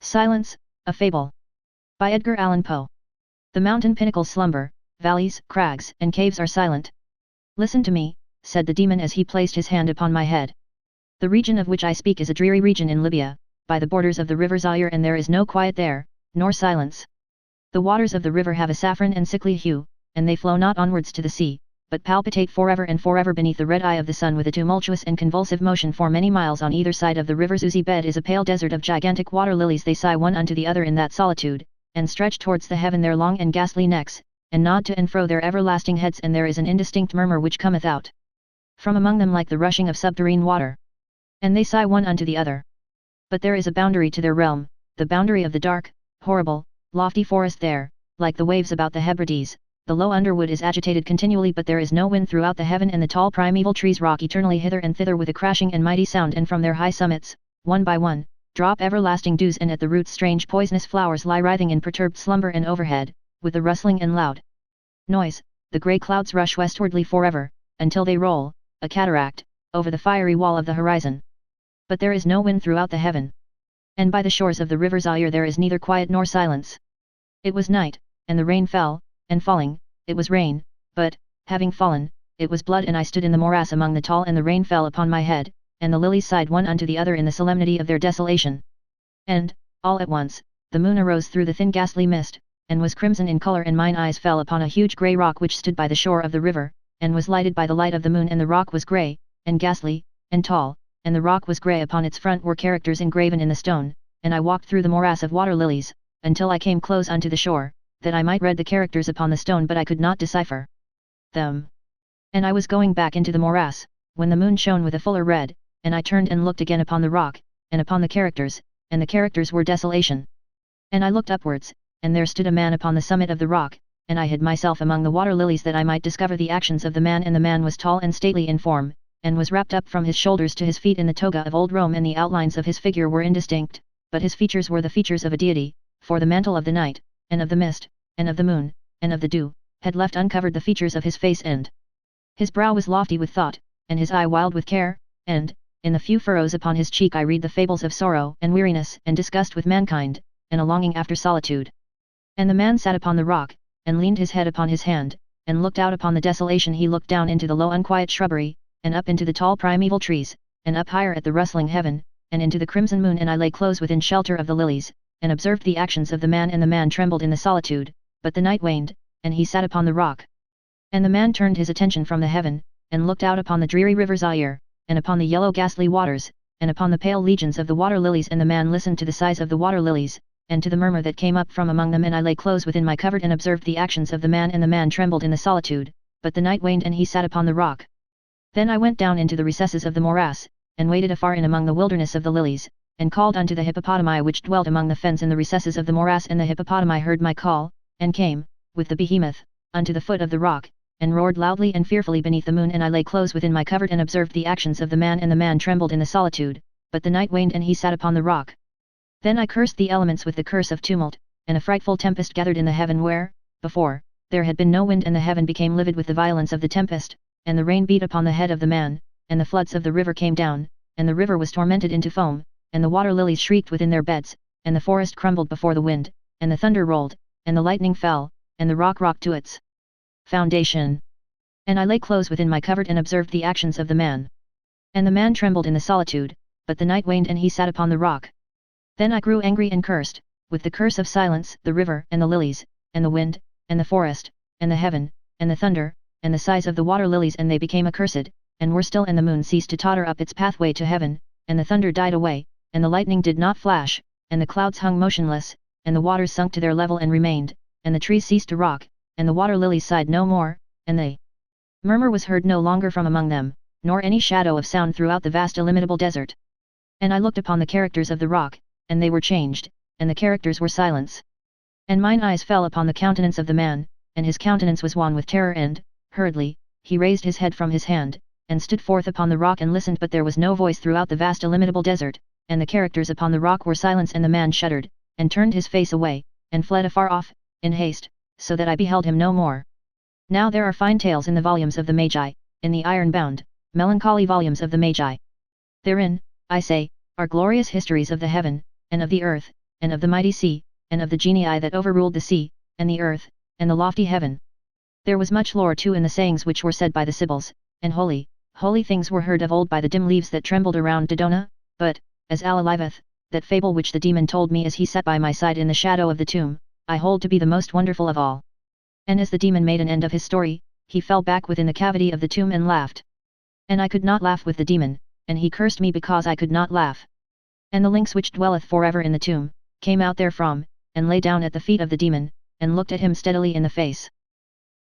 Silence, a Fable. By Edgar Allan Poe. The mountain pinnacles slumber, valleys, crags, and caves are silent. Listen to me, said the demon as he placed his hand upon my head. The region of which I speak is a dreary region in Libya, by the borders of the river Zaire, and there is no quiet there, nor silence. The waters of the river have a saffron and sickly hue, and they flow not onwards to the sea, but palpitate forever and forever beneath the red eye of the sun with a tumultuous and convulsive motion. For many miles on either side of the river's oozy bed is a pale desert of gigantic water lilies. They sigh one unto the other in that solitude, and stretch towards the heaven their long and ghastly necks, and nod to and fro their everlasting heads, and there is an indistinct murmur which cometh out from among them like the rushing of subterrene water. And they sigh one unto the other. But there is a boundary to their realm, the boundary of the dark, horrible, lofty forest there, like the waves about the Hebrides. The low underwood is agitated continually, but there is no wind throughout the heaven, and the tall primeval trees rock eternally hither and thither with a crashing and mighty sound, and from their high summits, one by one, drop everlasting dews, and at the roots strange poisonous flowers lie writhing in perturbed slumber, and overhead, with a rustling and loud noise, the grey clouds rush westwardly forever, until they roll, a cataract, over the fiery wall of the horizon. But there is no wind throughout the heaven. And by the shores of the river Zaire there is neither quiet nor silence. It was night, and the rain fell, and falling, it was rain, but, having fallen, it was blood, and I stood in the morass among the tall, and the rain fell upon my head, and the lilies sighed one unto the other in the solemnity of their desolation. And, all at once, the moon arose through the thin ghastly mist, and was crimson in colour, and mine eyes fell upon a huge grey rock which stood by the shore of the river, and was lighted by the light of the moon, and the rock was grey, and ghastly, and tall, and the rock was grey. Upon its front were characters engraven in the stone, and I walked through the morass of water lilies, until I came close unto the shore, that I might read the characters upon the stone, but I could not decipher them. And I was going back into the morass, when the moon shone with a fuller red, and I turned and looked again upon the rock, and upon the characters, and the characters were desolation. And I looked upwards, and there stood a man upon the summit of the rock, and I hid myself among the water lilies that I might discover the actions of the man. And the man was tall and stately in form, and was wrapped up from his shoulders to his feet in the toga of old Rome, and the outlines of his figure were indistinct, but his features were the features of a deity, for the mantle of the night, and of the mist, and of the moon, and of the dew, had left uncovered the features of his face, and his brow was lofty with thought, and his eye wild with care, and, in the few furrows upon his cheek I read the fables of sorrow and weariness and disgust with mankind, and a longing after solitude. And the man sat upon the rock, and leaned his head upon his hand, and looked out upon the desolation. He looked down into the low unquiet shrubbery, and up into the tall primeval trees, and up higher at the rustling heaven, and into the crimson moon, and I lay close within shelter of the lilies, and observed the actions of the man, and the man trembled in the solitude. But the night waned, and he sat upon the rock. And the man turned his attention from the heaven, and looked out upon the dreary river Zaire, and upon the yellow ghastly waters, and upon the pale legions of the water lilies. And the man listened to the sighs of the water lilies, and to the murmur that came up from among them. And I lay close within my covert, and observed the actions of the man, and the man trembled in the solitude, but the night waned, and he sat upon the rock. Then I went down into the recesses of the morass, and waded afar in among the wilderness of the lilies, and called unto the hippopotami which dwelt among the fens in the recesses of the morass. And the hippopotami heard my call, and came, with the behemoth, unto the foot of the rock, and roared loudly and fearfully beneath the moon. And I lay close within my covert, and observed the actions of the man, and the man trembled in the solitude, but the night waned, and he sat upon the rock. Then I cursed the elements with the curse of tumult, and a frightful tempest gathered in the heaven where, before, there had been no wind, and the heaven became livid with the violence of the tempest, and the rain beat upon the head of the man, and the floods of the river came down, and the river was tormented into foam, and the water lilies shrieked within their beds, and the forest crumbled before the wind, and the thunder rolled, and the lightning fell, and the rock rocked to its foundation. And I lay close within my covert, and observed the actions of the man. And the man trembled in the solitude, but the night waned, and he sat upon the rock. Then I grew angry and cursed, with the curse of silence, the river, and the lilies, and the wind, and the forest, and the heaven, and the thunder, and the sighs of the water lilies, and they became accursed, and were still, and the moon ceased to totter up its pathway to heaven, and the thunder died away, and the lightning did not flash, and the clouds hung motionless, and the waters sunk to their level and remained, and the trees ceased to rock, and the water lilies sighed no more, and the murmur was heard no longer from among them, nor any shadow of sound throughout the vast illimitable desert. And I looked upon the characters of the rock, and they were changed, and the characters were silence. And mine eyes fell upon the countenance of the man, and his countenance was wan with terror, and, hurriedly, he raised his head from his hand, and stood forth upon the rock and listened, but there was no voice throughout the vast illimitable desert, and the characters upon the rock were silence. And the man shuddered, and turned his face away, and fled afar off, in haste, so that I beheld him no more. Now there are fine tales in the volumes of the Magi, in the iron-bound, melancholy volumes of the Magi. Therein, I say, are glorious histories of the heaven, and of the earth, and of the mighty sea, and of the genii that overruled the sea, and the earth, and the lofty heaven. There was much lore too in the sayings which were said by the Sibyls, and holy, holy things were heard of old by the dim leaves that trembled around Dodona, but, as Allah liveth, that fable which the demon told me as he sat by my side in the shadow of the tomb, I hold to be the most wonderful of all. And as the demon made an end of his story, he fell back within the cavity of the tomb and laughed. And I could not laugh with the demon, and he cursed me because I could not laugh. And the lynx which dwelleth forever in the tomb, came out therefrom, and lay down at the feet of the demon, and looked at him steadily in the face.